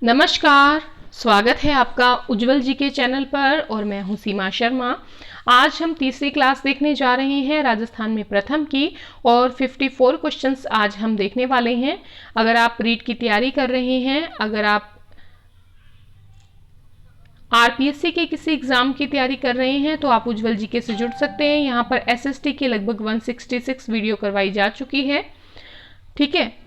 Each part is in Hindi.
नमस्कार, स्वागत है आपका उज्जवल जी के चैनल पर और मैं हूं सीमा शर्मा। आज हम तीसरी क्लास देखने जा रहे हैं राजस्थान में प्रथम की और 54 क्वेश्चंस आज हम देखने वाले हैं। अगर आप रीट की तैयारी कर रहे हैं, अगर आप आरपीएससी के किसी एग्जाम की तैयारी कर रहे हैं तो आप उज्जवल जी के से जुड़ सकते हैं। यहाँ पर एसएसटी की लगभग 166 वीडियो करवाई जा चुकी है, ठीक है।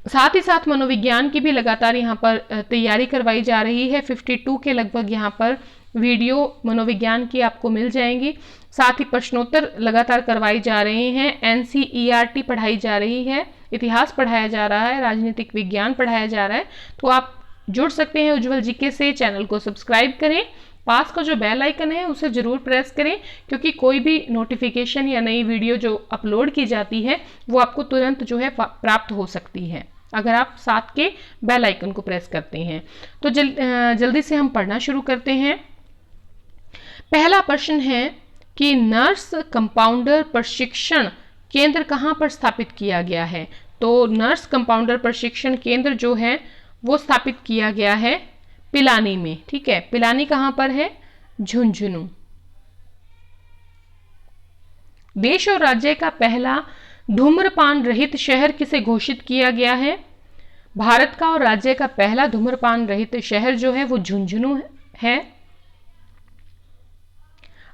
साथ ही साथ मनोविज्ञान की भी लगातार यहाँ पर तैयारी करवाई जा रही है। 52 के लगभग यहाँ पर वीडियो मनोविज्ञान की आपको मिल जाएंगी। साथ ही प्रश्नोत्तर लगातार करवाई जा रहे हैं। एनसीईआरटी पढ़ाई जा रही है, इतिहास पढ़ाया जा रहा है, राजनीतिक विज्ञान पढ़ाया जा रहा है। तो आप जुड़ सकते हैं उज्जवल जीके से। चैनल को सब्सक्राइब करें, पास का जो बेल आइकन है उसे जरूर प्रेस करें, क्योंकि कोई भी नोटिफिकेशन या नई वीडियो जो अपलोड की जाती है वो आपको तुरंत जो है प्राप्त हो सकती है अगर आप साथ के बेल आइकन को प्रेस करते हैं। तो जल्दी से हम पढ़ना शुरू करते हैं। पहला प्रश्न है कि नर्स कंपाउंडर प्रशिक्षण केंद्र कहाँ पर स्थापित किया गया है। तो नर्स कंपाउंडर प्रशिक्षण केंद्र जो है वो स्थापित किया गया है पिलानी में, ठीक है। पिलानी कहाँ पर है? झुंझुनू। देश और राज्य का पहला धूम्रपान रहित शहर किसे घोषित किया गया है? भारत का और राज्य का पहला धूम्रपान रहित शहर जो है वो झुंझुनू है।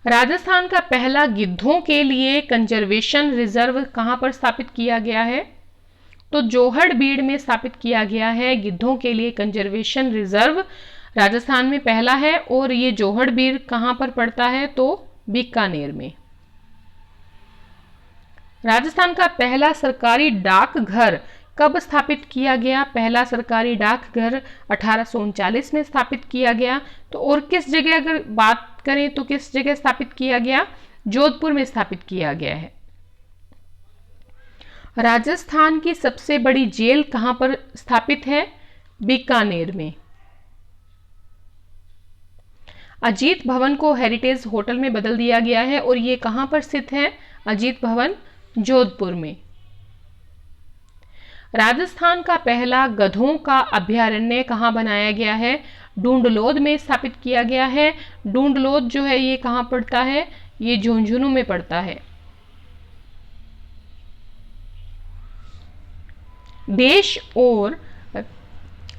राजस्थान का पहला गिद्धों के लिए कंजर्वेशन रिजर्व कहां पर स्थापित किया गया है? तो जोहड़बीड़ में स्थापित किया गया है गिद्धों के लिए कंजर्वेशन रिजर्व, राजस्थान में पहला है। और ये जोहड़बीड़ कहां पर पड़ता है? तो बीकानेर में। राजस्थान का पहला सरकारी डाकघर कब स्थापित किया गया? पहला सरकारी डाकघर 1839 में स्थापित किया गया। तो और किस जगह अगर बात करें तो किस जगह स्थापित किया गया? जोधपुर में स्थापित किया गया है। राजस्थान की सबसे बड़ी जेल कहां पर स्थापित है? बीकानेर में। अजीत भवन को हेरिटेज होटल में बदल दिया गया है और ये कहां पर स्थित है? अजीत भवन जोधपुर में। राजस्थान का पहला गधों का अभयारण्य कहां बनाया गया है? डूंडलोद में स्थापित किया गया है। डूंडलोद जो है ये कहां पड़ता है? ये झुंझुनू में पड़ता है। देश और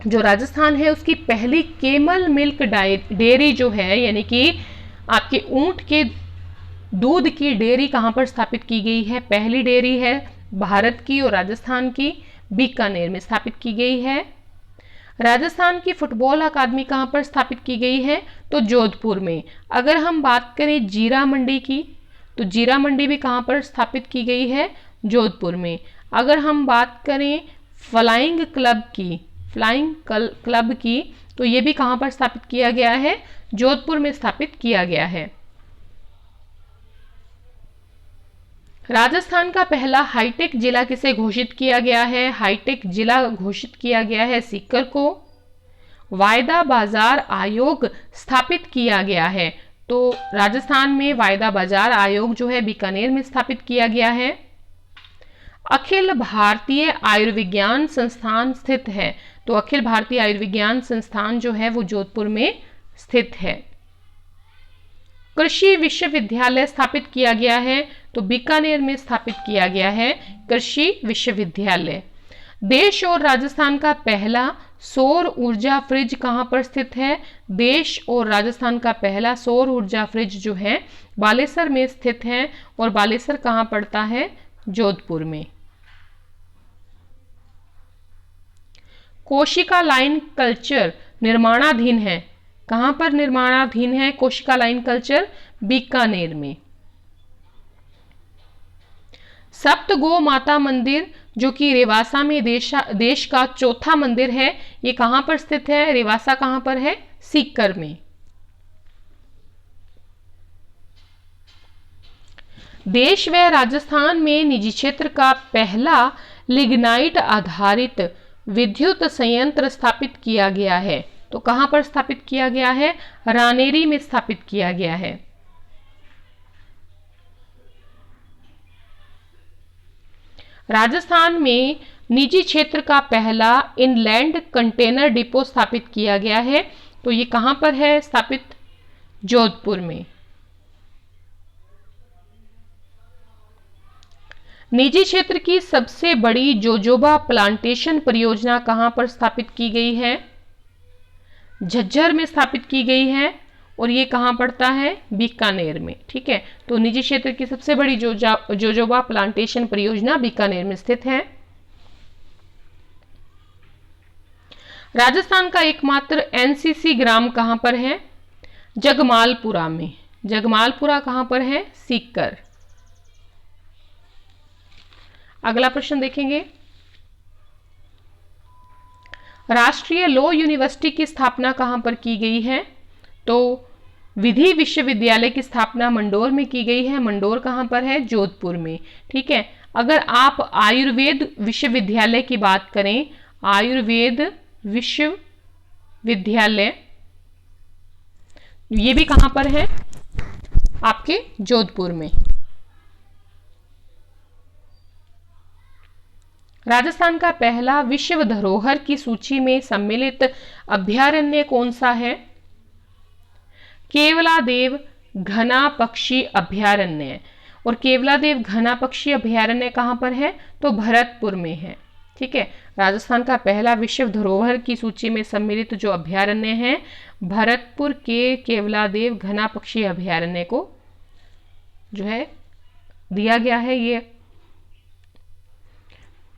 जो राजस्थान है उसकी पहली केमल मिल्क डेयरी जो है, यानी कि आपके ऊंट के दूध की डेयरी कहां पर स्थापित की गई है? पहली डेयरी है भारत की और राजस्थान की बीकानेर में स्थापित की गई है। राजस्थान की फुटबॉल अकादमी कहां पर स्थापित की गई है? तो जोधपुर में। अगर हम बात करें जीरा मंडी की, तो जीरा मंडी भी कहां पर स्थापित की गई है? जोधपुर में। अगर हम बात करें फ्लाइंग क्लब की, तो ये भी कहां पर स्थापित किया गया है? जोधपुर में स्थापित किया गया है। राजस्थान का पहला हाईटेक जिला किसे घोषित किया गया है? हाईटेक जिला घोषित किया गया है सीकर को। वायदा बाजार आयोग स्थापित किया गया है, तो राजस्थान में वायदा बाजार आयोग जो है बीकानेर में स्थापित किया गया है। अखिल भारतीय आयुर्विज्ञान संस्थान स्थित है, तो अखिल भारतीय आयुर्विज्ञान संस्थान जो है वो जोधपुर में स्थित है। कृषि विश्वविद्यालय स्थापित किया गया है, तो बीकानेर में स्थापित किया गया है कृषि विश्वविद्यालय। देश और राजस्थान का पहला सौर ऊर्जा फ्रिज कहां पर स्थित है? देश और राजस्थान का पहला सौर ऊर्जा फ्रिज जो है बालेसर में स्थित है। और बालेसर कहां पड़ता है? जोधपुर में। कोशिका लाइन कल्चर निर्माणाधीन है, कहां पर निर्माणाधीन है कोशिका लाइन कल्चर? बीकानेर में। सप्त गो माता मंदिर जो कि रेवासा में देश का चौथा मंदिर है, ये कहां पर स्थित है? रेवासा कहां पर है? सीकर में। देश व राजस्थान में निजी क्षेत्र का पहला लिग्नाइट आधारित विद्युत संयंत्र स्थापित किया गया है, तो कहां पर स्थापित किया गया है? रानेरी में स्थापित किया गया है। राजस्थान में निजी क्षेत्र का पहला इनलैंड कंटेनर डिपो स्थापित किया गया है, तो ये कहां पर है स्थापित? जोधपुर में। निजी क्षेत्र की सबसे बड़ी जोजोबा प्लांटेशन परियोजना कहां पर स्थापित की गई है? झज्जर में स्थापित की गई है, और ये कहां पड़ता है? बीकानेर में। ठीक है, तो निजी क्षेत्र की सबसे बड़ी जोजोबा प्लांटेशन परियोजना बीकानेर में स्थित है। राजस्थान का एकमात्र एनसीसी ग्राम कहां पर है? जगमालपुरा में। जगमालपुरा कहां पर है? सीकर। अगला प्रश्न देखेंगे, राष्ट्रीय लॉ यूनिवर्सिटी की स्थापना कहां पर की गई है? तो विधि विश्वविद्यालय की स्थापना मंडोर में की गई है। मंडोर कहां पर है? जोधपुर में। ठीक है, अगर आप आयुर्वेद विश्वविद्यालय की बात करें, आयुर्वेद विश्वविद्यालय, ये भी कहां पर है? आपके जोधपुर में। राजस्थान का पहला विश्व धरोहर की सूची में सम्मिलित अभयारण्य कौन सा है? केवलादेव घना पक्षी अभयारण्य। और केवलादेव घना पक्षी अभयारण्य कहां पर है? तो भरतपुर में है। ठीक है, राजस्थान का पहला विश्व धरोहर की सूची में सम्मिलित जो अभयारण्य है, भरतपुर के केवलादेव घना पक्षी अभयारण्य को जो है दिया गया है। ये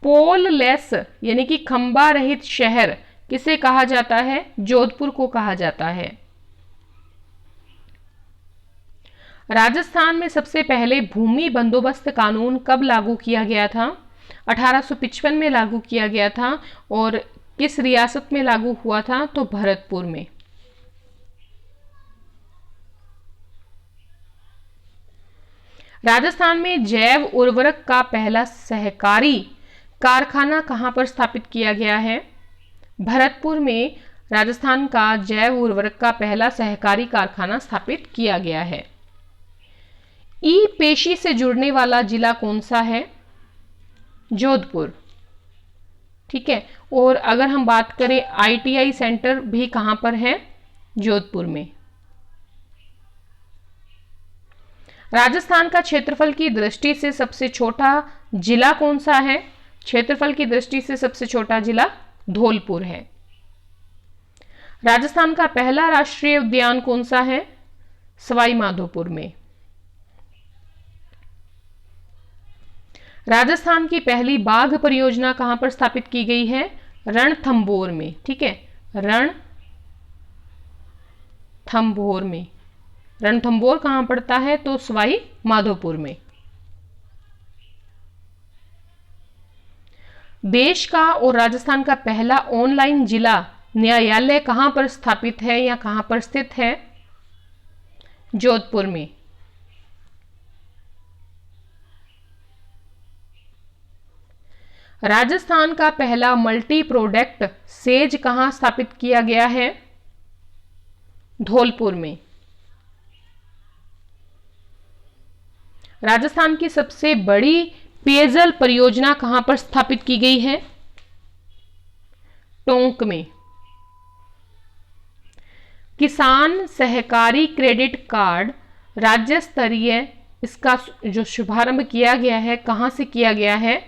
पोल लेस यानी कि खंबा रहित शहर किसे कहा जाता है? जोधपुर को कहा जाता है। राजस्थान में सबसे पहले भूमि बंदोबस्त कानून कब लागू किया गया था? 1855 में लागू किया गया था। और किस रियासत में लागू हुआ था? तो भरतपुर में। राजस्थान में जैव उर्वरक का पहला सहकारी कारखाना कहां पर स्थापित किया गया है? भरतपुर में राजस्थान का जैव उर्वरक का पहला सहकारी कारखाना स्थापित किया गया है। ई पेशी से जुड़ने वाला जिला कौन सा है? जोधपुर। ठीक है, और अगर हम बात करें आईटीआई सेंटर भी कहां पर है? जोधपुर में। राजस्थान का क्षेत्रफल की दृष्टि से सबसे छोटा जिला कौन सा है? क्षेत्रफल की दृष्टि से सबसे छोटा जिला धौलपुर है। राजस्थान का पहला राष्ट्रीय उद्यान कौन सा है? सवाई माधोपुर में। राजस्थान की पहली बाघ परियोजना कहां पर स्थापित की गई है? रणथंभौर में। ठीक है, रणथंभौर में। रणथंभौर कहां पड़ता है? तो सवाई माधोपुर में। देश का और राजस्थान का पहला ऑनलाइन जिला न्यायालय कहां पर स्थापित है या कहां पर स्थित है? जोधपुर में। राजस्थान का पहला मल्टी प्रोडक्ट सेज कहां स्थापित किया गया है? धौलपुर में। राजस्थान की सबसे बड़ी पेयजल परियोजना कहां पर स्थापित की गई है? टोंक में। किसान सहकारी क्रेडिट कार्ड राज्य स्तरीय, इसका जो शुभारंभ किया गया है कहां से किया गया है?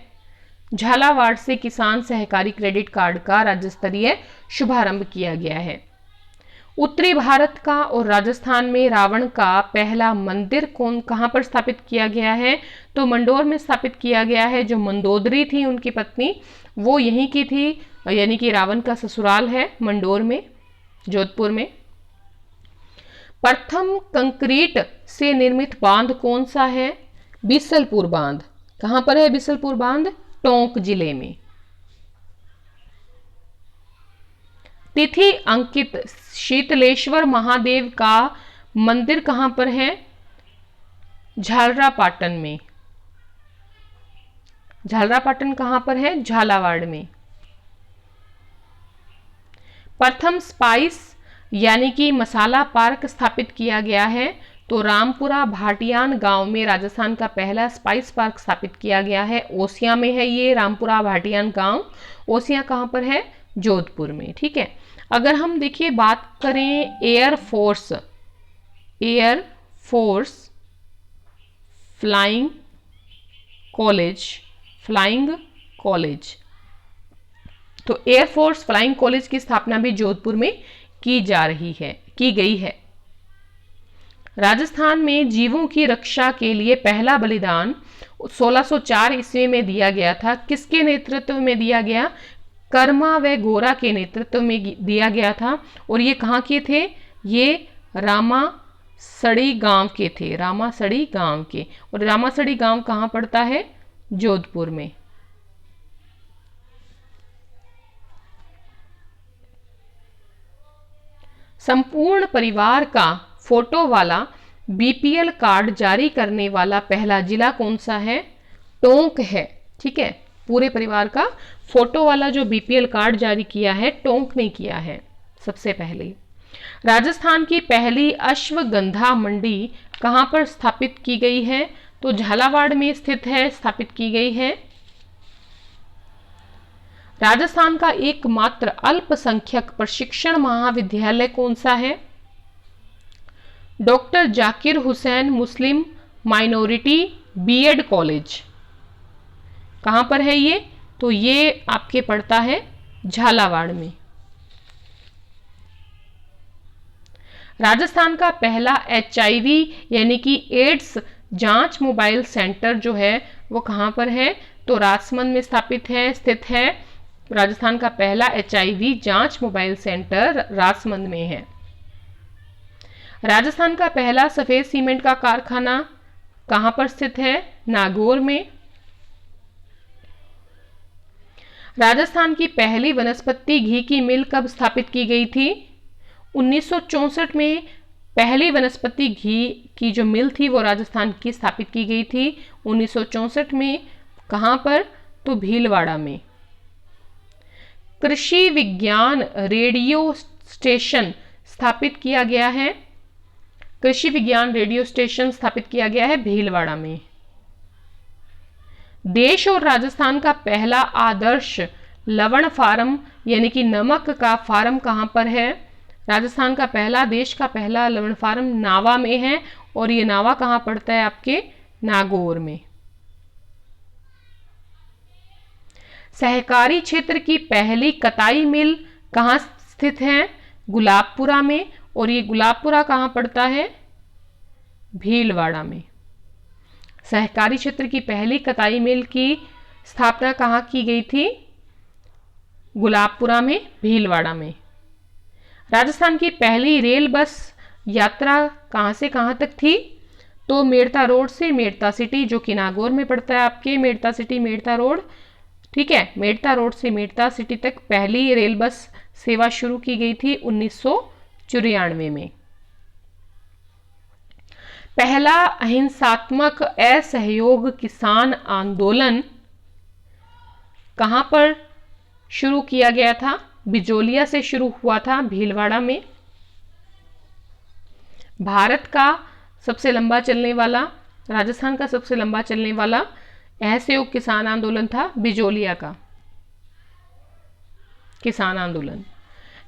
झालावाड़ से कसान सहकारी क्रेडिट कार्ड का राज्य स्तरीय शुभारंभ किया गया है। उत्तरी भारत का और राजस्थान में रावण का पहला मंदिर कहां पर स्थापित किया गया है? तो मंडोर में स्थापित किया गया है। जो मंदोदरी थी उनकी पत्नी, वो यहीं की थी, यानी कि रावण का ससुराल है मंडोर में, जोधपुर में। प्रथम कंक्रीट से निर्मित बांध कौन सा है? बिसलपुर बांध। कहां पर है बिसलपुर बांध? टोंक जिले में। तिथि अंकित शीतलेश्वर महादेव का मंदिर कहां पर है? झालरापाटन में। झालरापाटन कहां पर है? झालावाड़ में। प्रथम स्पाइस यानी कि मसाला पार्क स्थापित किया गया है, तो रामपुरा भाटियान गांव में राजस्थान का पहला स्पाइस पार्क स्थापित किया गया है। ओसिया में है ये रामपुरा भाटियान गांव। ओसिया कहाँ पर है? जोधपुर में। ठीक है। अगर हम देखिए बात करें एयर फोर्स फ्लाइंग कॉलेज, तो एयरफोर्स फ्लाइंग कॉलेज की स्थापना भी जोधपुर में की गई है। राजस्थान में जीवों की रक्षा के लिए पहला बलिदान 1604 ईस्वी में दिया गया था। किसके नेतृत्व में दिया गया? कर्मा व गोरा के नेतृत्व में दिया गया था। और ये कहाँ के थे? ये रामासड़ी गांव के थे, रामासड़ी गांव के। और रामासड़ी गांव कहाँ पड़ता है? जोधपुर में। संपूर्ण परिवार का फोटो वाला बीपीएल कार्ड जारी करने वाला पहला जिला कौन सा है? टोंक है। ठीक है। पूरे परिवार का फोटो वाला जो बीपीएल कार्ड जारी किया है, टोंक ने किया है सबसे पहले। राजस्थान की पहली अश्वगंधा मंडी कहां पर स्थापित की गई है? तो झालावाड़ में स्थापित की गई है। राजस्थान का एकमात्र अल्पसंख्यक प्रशिक्षण महाविद्यालय कौन सा है? Doctor Zakir Hussain Muslim minority B Ed college. कहां पर है ये? तो ये आपके पड़ता है झालावाड़ में। राजस्थान का पहला एचआईवी यानी कि एड्स जांच मोबाइल सेंटर जो है वो कहां पर है? तो राजसमंद में स्थित है। राजस्थान का पहला एचआईवी जांच मोबाइल सेंटर राजसमंद में है। राजस्थान का पहला सफेद सीमेंट का कारखाना कहां पर स्थित है? नागौर में। राजस्थान की पहली वनस्पति घी की मिल कब स्थापित की गई थी? 1964 में पहली वनस्पति घी की जो मिल थी वो राजस्थान की स्थापित की गई थी 1964 में। कहां पर? तो भीलवाड़ा में। कृषि विज्ञान रेडियो स्टेशन स्थापित किया गया है। कृषि विज्ञान रेडियो स्टेशन स्थापित किया गया है भीलवाड़ा में। देश और राजस्थान का पहला आदर्श लवण फार्म यानी कि नमक का फार्म कहां पर है? राजस्थान का देश का पहला लवण फार्म नावा में है। और ये नावा कहां पड़ता है? आपके नागौर में। सहकारी क्षेत्र की पहली कताई मिल कहां स्थित है? गुलाबपुरा में। और ये गुलाबपुरा कहां पड़ता है? भीलवाड़ा में। सहकारी क्षेत्र की पहली कताई मिल की स्थापना कहां की गई थी? गुलाबपुरा में, भीलवाड़ा में। राजस्थान की पहली रेल बस यात्रा कहां से कहां तक थी? तो मेड़ता रोड से मेड़ता सिटी, जो कि नागौर में पड़ता है आपके। मेड़ता सिटी मेड़ता रोड, ठीक है। मेड़ता रोड से मेड़ता सिटी तक पहली रेल बस सेवा शुरू की गई थी 1994 में। पहला अहिंसात्मक असहयोग किसान आंदोलन कहां पर शुरू किया गया था? बिजोलिया से शुरू हुआ था, भीलवाड़ा में। भारत का सबसे लंबा चलने वाला, राजस्थान का सबसे लंबा चलने वाला असहयोग किसान आंदोलन था बिजोलिया का किसान आंदोलन।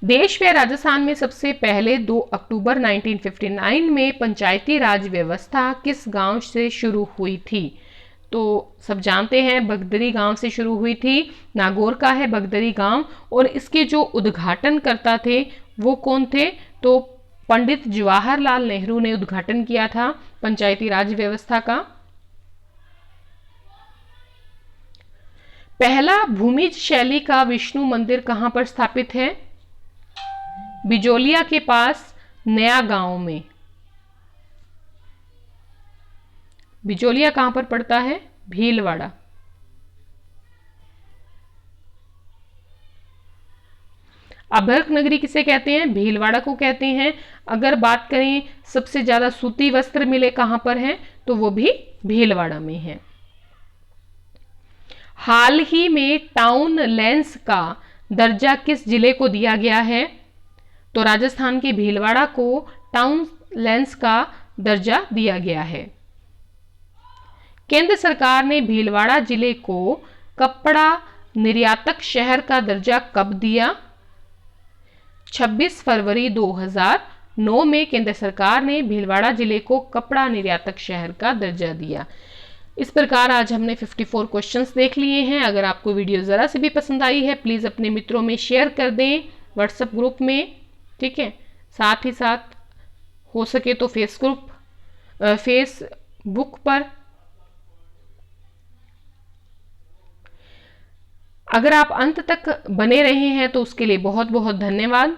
देश व राजस्थान में सबसे पहले 2 अक्टूबर 1959 में पंचायती राज व्यवस्था किस गांव से शुरू हुई थी? तो सब जानते हैं बगदरी गांव से शुरू हुई थी। नागौर का है बगदरी गांव। और इसके जो उद्घाटन करता थे वो कौन थे? तो पंडित जवाहरलाल नेहरू ने उद्घाटन किया था पंचायती राज व्यवस्था का। पहला भूमिज शैली का विष्णु मंदिर कहां पर स्थापित है? बिजोलिया के पास नया गांव में। बिजोलिया कहां पर पड़ता है? भीलवाड़ा। अभ्रक नगरी किसे कहते हैं? भीलवाड़ा को कहते हैं। अगर बात करें सबसे ज्यादा सूती वस्त्र मिले कहां पर हैं? तो वो भी भीलवाड़ा में है। हाल ही में टाउन लेंस का दर्जा किस जिले को दिया गया है? तो राजस्थान के भीलवाड़ा को टाउन लेंस का दर्जा दिया गया है। केंद्र सरकार ने भीलवाड़ा जिले को कपड़ा निर्यातक शहर का दर्जा कब दिया? 26 फरवरी 2009 में केंद्र सरकार ने भीलवाड़ा जिले को कपड़ा निर्यातक शहर का दर्जा दिया। इस प्रकार आज हमने 54 क्वेश्चंस देख लिए हैं। अगर आपको वीडियो ज़रा से भी पसंद आई है प्लीज़ अपने मित्रों में शेयर कर दें, व्हाट्सएप ग्रुप में, ठीक है। साथ ही साथ हो सके तो फेसबुक पर। अगर आप अंत तक बने रहे हैं तो उसके लिए बहुत बहुत धन्यवाद।